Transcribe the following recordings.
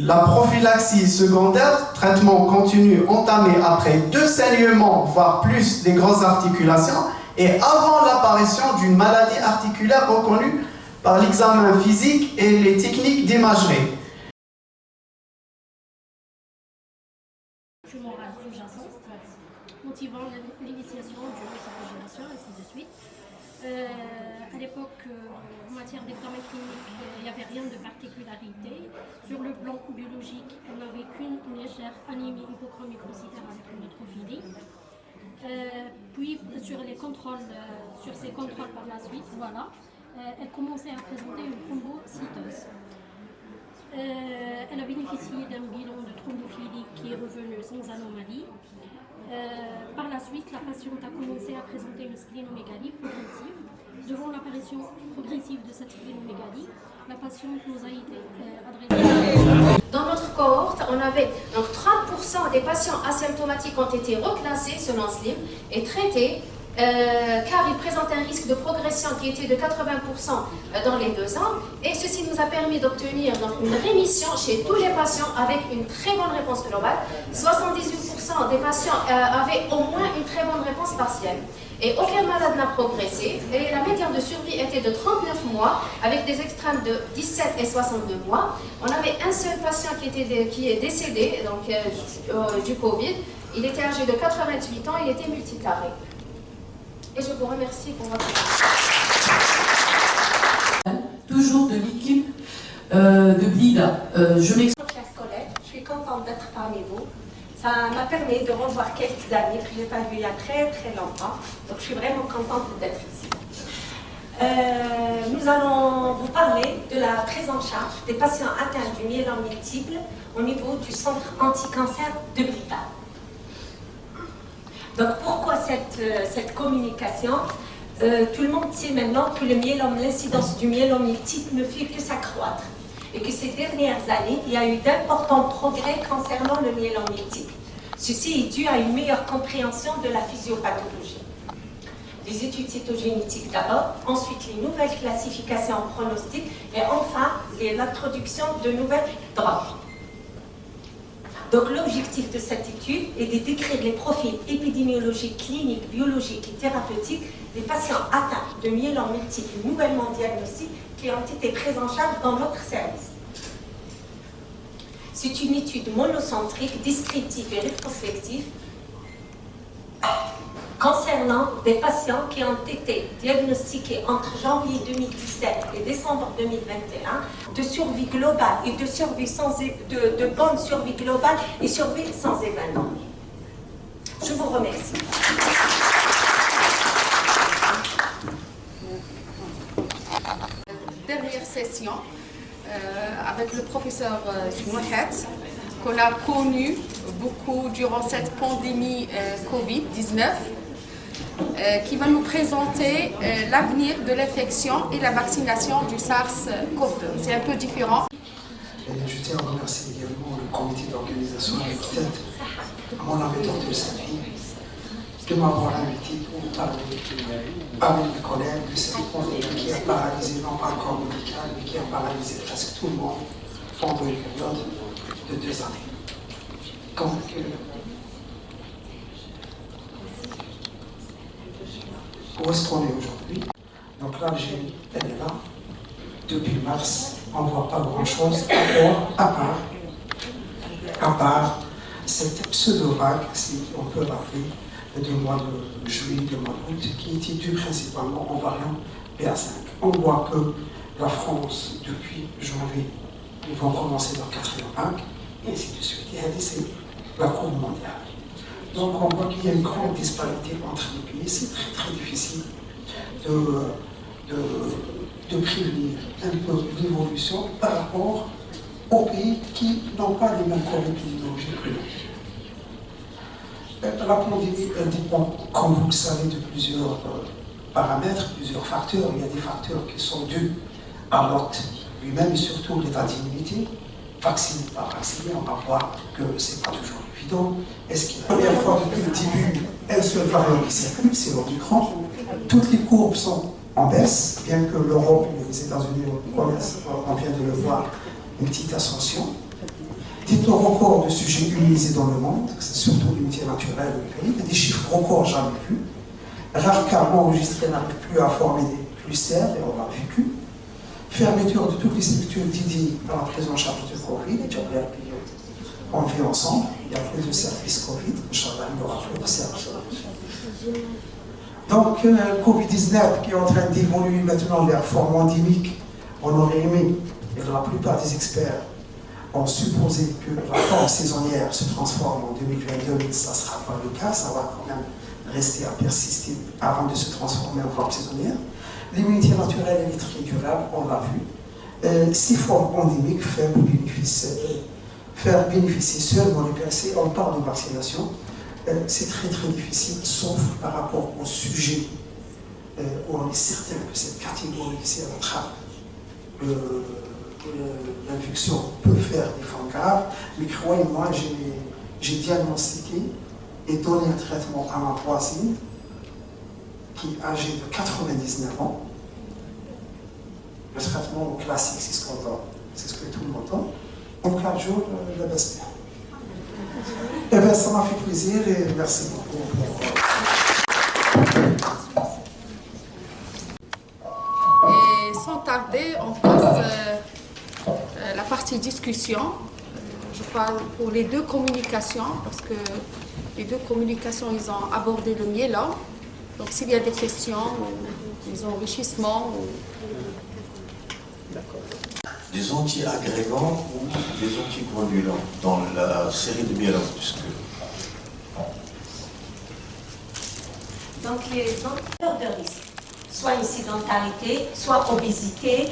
La prophylaxie secondaire, traitement continu entamé après 2 saignements, voire plus des grosses articulations, et avant l'apparition d'une maladie articulaire reconnue par l'examen physique et les techniques d'imagerie. Morale sous-jacente, motivant l'initiation de l'oxygénation, ainsi de suite. À l'époque, en matière d'examen clinique, il n'y avait rien de particularité. Sur le plan biologique, on n'avait qu'une légère anémie hypochromicrocytaire avec une neutrophilie. Puis sur ces contrôles par la suite, voilà, elle commençait à présenter une thrombocytose. Elle a bénéficié d'un bilan de thrombophilie qui est revenu sans anomalie. Par la suite, la patiente a commencé à présenter une splénomégalie progressive. Devant l'apparition progressive de cette splénomégalie, la patiente nous a été adressée. Dans notre cohorte, on avait donc 30% des patients asymptomatiques ont été reclassés selon SLIM et traités car ils présentent un risque de progression qui était de 80% dans les 2 ans, et ceci nous a permis d'obtenir une rémission chez tous les patients avec une très bonne réponse globale. 78% des patients avaient au moins une très bonne réponse partielle. Et aucun malade n'a progressé, et la médiane de survie était de 39 mois, avec des extrêmes de 17 et 62 mois. On avait un seul patient qui est décédé donc, du Covid. Il était âgé de 88 ans, il était multicarré. Et je vous remercie pour votre attention. Toujours de l'équipe de BLIDA. Je m'excuse. Chers collègues, je suis contente d'être parmi vous. Ça m'a permis de revoir quelques amis que je n'ai pas vus il y a très très longtemps. Donc je suis vraiment contente d'être ici. Nous allons vous parler de la prise en charge des patients atteints du myélome multiple au niveau du centre anti-cancer de BLIDA. Donc pourquoi cette communication? Tout le monde sait maintenant que l'incidence du myélome multiple ne fait que s'accroître et que ces dernières années, il y a eu d'importants progrès concernant le myélome multiple. Ceci est dû à une meilleure compréhension de la physiopathologie. les études cytogénétiques d'abord, ensuite les nouvelles classifications pronostiques et enfin l'introduction de nouvelles drogues. Donc l'objectif de cette étude est de décrire les profils épidémiologiques, cliniques, biologiques et thérapeutiques des patients atteints de myélome multiple nouvellement diagnostiqués qui ont été pris en charge dans notre service. C'est une étude monocentrique, descriptive et rétrospective concernant des patients qui ont été diagnostiqués entre janvier 2017 et décembre 2021 de survie globale et de survie de bonne survie globale et survie sans événement. Je vous remercie. Dernière session avec le professeur Mohamed, qu'on a connu beaucoup durant cette pandémie Covid-19, qui va nous présenter l'avenir de l'infection et la vaccination du SARS-CoV-2. C'est un peu différent. Et je tiens à remercier également le comité d'organisation avec tête à mon ambassadeur de Saint-Denis de m'avoir invité pour parler avec mes collègues de cette pandémie qui a paralysé non pas le corps médical, mais qui a paralysé presque tout le monde pendant une période de 2 années. Donc, où est-ce qu'on est aujourd'hui? Donc l'Algérie, elle est là. Depuis mars, on ne voit pas grand-chose à part cette pseudo-vague, si on peut l'appeler, du mois de juillet, du mois d'août, qui était due principalement au variant BA5. On voit que la France, depuis janvier, ils vont commencer leur 4e vague, et ainsi de suite. Et c'est la courbe mondiale. Donc on voit qu'il y a une grande disparité entre les pays. C'est très très difficile de prévenir un peu l'évolution par rapport aux pays qui n'ont pas les mêmes codes épidémiologiques que nous. La pandémie, elle dépend, comme vous le savez, de plusieurs paramètres, plusieurs facteurs. Il y a des facteurs qui sont dus à l'hôte lui-même et surtout l'état d'immunité. Vacciné, pas vacciné, on va voir que ce n'est pas toujours évident. Est-ce qu'il y a la première fois depuis le début un seul variant qui circule, c'est l'Omicron. Toutes les courbes sont en baisse, bien que l'Europe et les États-Unis connaissent, on vient de le voir, une petite ascension. Dites-nous record de sujets immunisés dans le monde, c'est surtout l'unité naturelle du pays, des chiffres records jamais vus. Rares cas enregistrés n'arrivent plus à former des clusters, et on l'a vécu. Fermeture de toutes les structures dédiées à la prise en charge du Covid, on vit ensemble, il n'y a plus de service Covid, Inch'Allah, il n'y aura plus de service. Donc, Covid-19 qui est en train d'évoluer maintenant vers forme endémique, on aurait aimé, et la plupart des experts ont supposé que la forme saisonnière se transforme en 2022, mais ça ne sera pas le cas, ça va quand même rester à persister avant de se transformer en forme saisonnière. L'immunité naturelle, elle est très durable, on l'a vu. 6 formes endémiques, faire bénéficier seulement les personnes, on parle de vaccination, c'est très très difficile, sauf par rapport au sujet où on est certain que cette catégorie, si elle attrape l'infection, peut faire des formes graves, mais croyez-moi, j'ai diagnostiqué et donné un traitement à ma voisine qui est âgée de 99 ans. Le traitement classique, c'est ce qu'on donne, c'est ce que tout le monde donne. En 4 jours, la baisse bien. Eh bien, ça m'a fait plaisir et merci beaucoup. Et sans tarder, on passe la partie discussion. Je parle pour les deux communications, parce que les deux communications, ils ont abordé le myélome. Donc s'il y a des questions, ou des enrichissements, des anti-agrégants ou des anticoagulants dans la série de myélome, puisque... Donc les facteurs de risque, soit une sédentarité, soit obésité,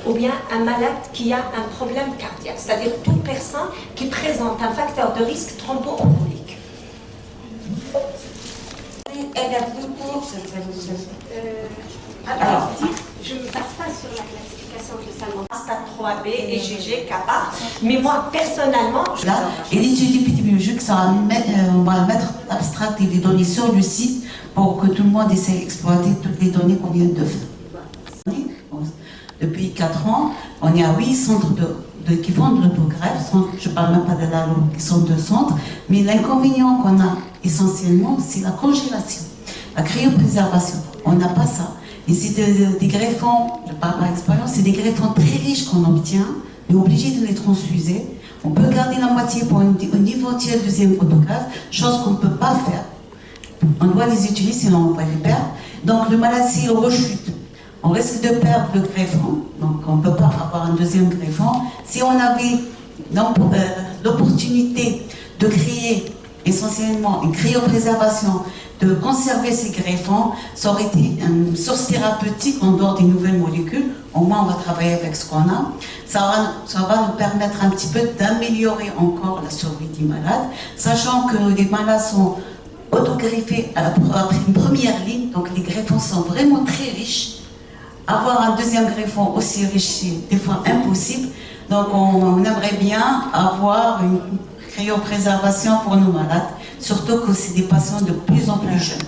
ou bien un malade qui a un problème cardiaque, c'est-à-dire toute personne qui présente un facteur de risque thromboembolique. Alors, je ne passe pas sur la classification de Salmon, stade 3B et GG, kappa, mais moi personnellement, là, et l'étude épidémiologique, ça va on va mettre abstract et des données sur le site pour que tout le monde essaie d'exploiter toutes les données qu'on vient de faire. Depuis 4 ans, on est à 8 centres qui font de l'autogreffe. Je ne parle même pas de la langue, qui sont 2 centres. Mais l'inconvénient qu'on a essentiellement, c'est la congélation, la cryopréservation. On n'a pas ça. Et c'est des greffons, je parle par expérience, c'est des greffons très riches qu'on obtient. On est obligé de les transfuser. On peut garder la moitié pour un éventuel deuxième autographe, chose qu'on ne peut pas faire. On doit les utiliser, sinon on va les perdre. Donc le malade, s'il rechute, on risque de perdre le greffon, donc on ne peut pas avoir un deuxième greffon. Si on avait l'opportunité de créer essentiellement une cryopréservation, de conserver ces greffons, ça aurait été une source thérapeutique en dehors des nouvelles molécules. Au moins, on va travailler avec ce qu'on a. Ça va nous permettre un petit peu d'améliorer encore la survie des malades, sachant que les malades sont autogreffés après une première ligne, donc les greffons sont vraiment très riches. Avoir un deuxième greffon aussi riche, c'est des fois impossible. Donc on aimerait bien avoir une cryopréservation pour nos malades, surtout que c'est des patients de plus en plus jeunes.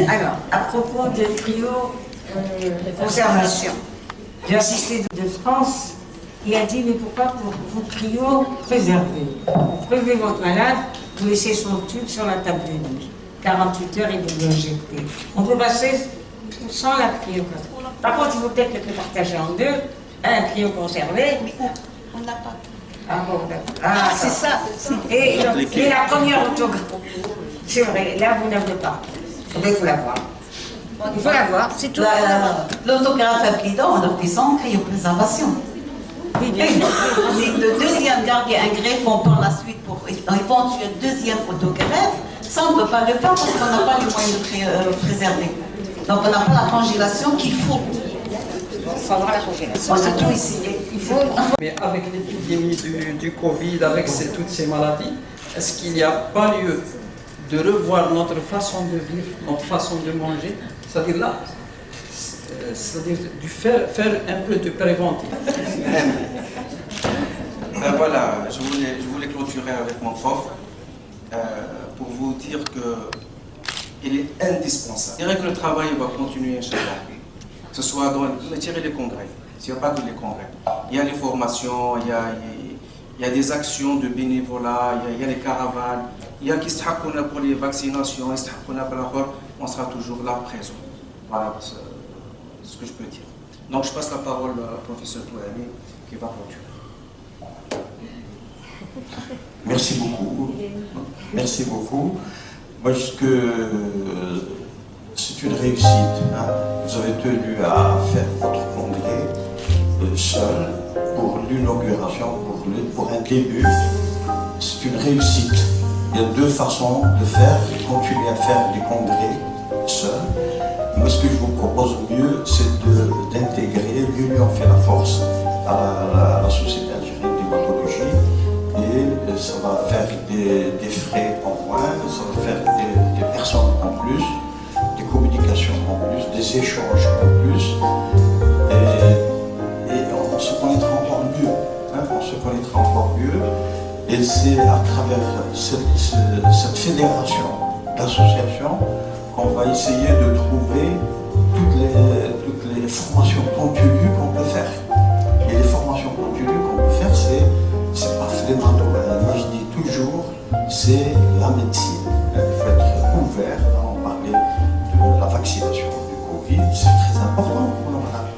Alors, à propos de cryo-conservation, j'ai assisté de France, il a dit, mais pourquoi vous cryo-préservez? Vous prévez votre malade, vous laissez son tube sur la table de nuit. 48 heures, il vous l'injecter. On peut passer sans la cryoconservation. Par contre, il faut peut-être le partager en deux, un cryoconservé. On n'a pas. Ah bon, d'accord. C'est ça. Et la première autographe, c'est vrai, là vous n'avez pas. Il faut la voir. Il faut la voir, c'est tout. L'autographe impliquant, on a fait sans cryopréservation. Le deuxième garder un greffon par la suite pour éventuel deuxième autogreffe, ça on ne peut pas le faire parce qu'on n'a pas les moyens de préserver. Donc on n'a pas la congélation qu'il faut. Il faut avoir la congélation. On a tout essayé. Mais avec l'épidémie du Covid, avec toutes ces maladies, est-ce qu'il n'y a pas lieu de revoir notre façon de vivre, notre façon de manger? C'est-à-dire là, c'est-à-dire de faire un peu de préventif. Voilà, je voulais clôturer avec mon prof pour vous dire qu'il est indispensable. Je dirais que le travail va continuer, Inch'Allah, que ce soit dans les congrès. Il n'y a pas que les congrès. Il y a les formations, il y a des actions de bénévolat, il y a les caravanes, il y a qui se pour les vaccinations, on sera toujours là présent. Voilà ce que je peux dire. Donc je passe la parole au professeur Touhani qui va clôturer. Merci beaucoup. Merci beaucoup. Moi, c'est une réussite. Hein. Vous avez tenu à faire votre congrès seul pour l'inauguration, pour un début. C'est une réussite. Il y a 2 façons de faire, continuer à faire des congrès seul. Moi, ce que je vous propose mieux, c'est d'intégrer l'Union fait la force à la Société algérienne d'hématologie. Et ça va faire des frais en moins, ça va faire des personnes en plus, des communications en plus, des échanges en plus. Et on se connaîtra encore mieux. Hein, on se connaîtra encore mieux. Et c'est à travers cette fédération d'associations qu'on va essayer de trouver toutes les formations continues qu'on peut faire. Et les formations continues qu'on peut faire, c'est pas flémato. Moi je dis toujours, c'est la médecine. Il faut être ouvert. Là, on parlait de la vaccination du Covid, c'est très important pour nos malades.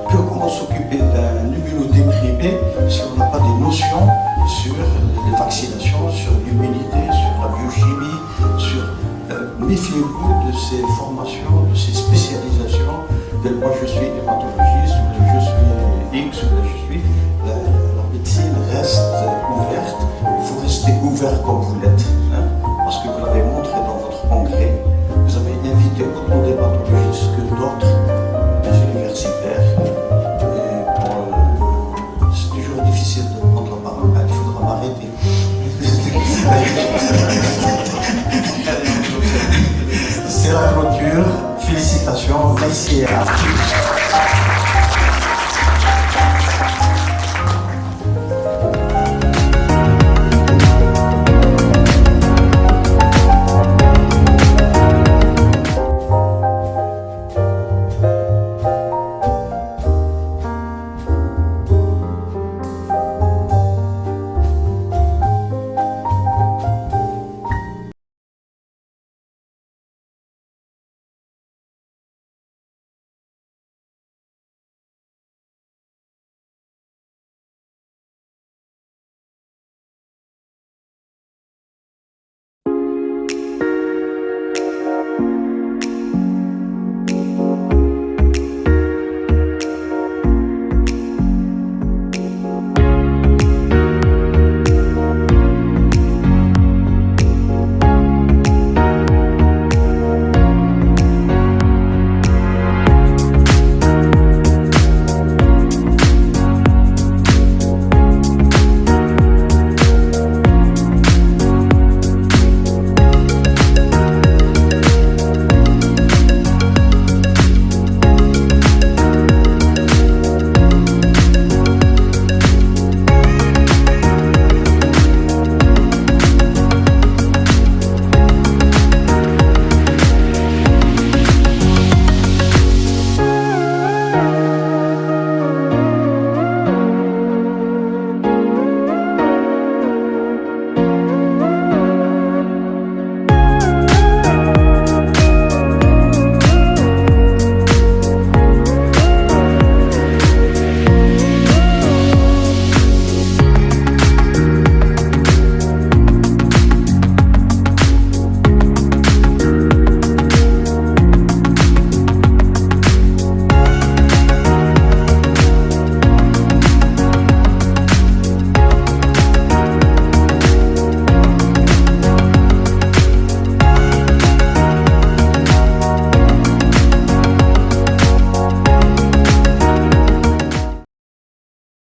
Comment s'occuper d'un immunodéprimé si on n'a pas des notions sur les vaccinations, sur l'immunité, sur la biochimie, sur... méfiez-vous de ces formations, de ces spécialisations. Moi je suis hématologiste, ou je suis X, ou je suis... La médecine reste ouverte. Il faut rester ouvert comme vous l'êtes. Hein, parce que vous l'avez montré dans votre congrès. Vous avez invité autant d'hématologistes que d'autres, des universitaires. C'est toujours difficile de prendre la parole. Il faudra m'arrêter. C'est la clôture. Félicitations. Merci à tous.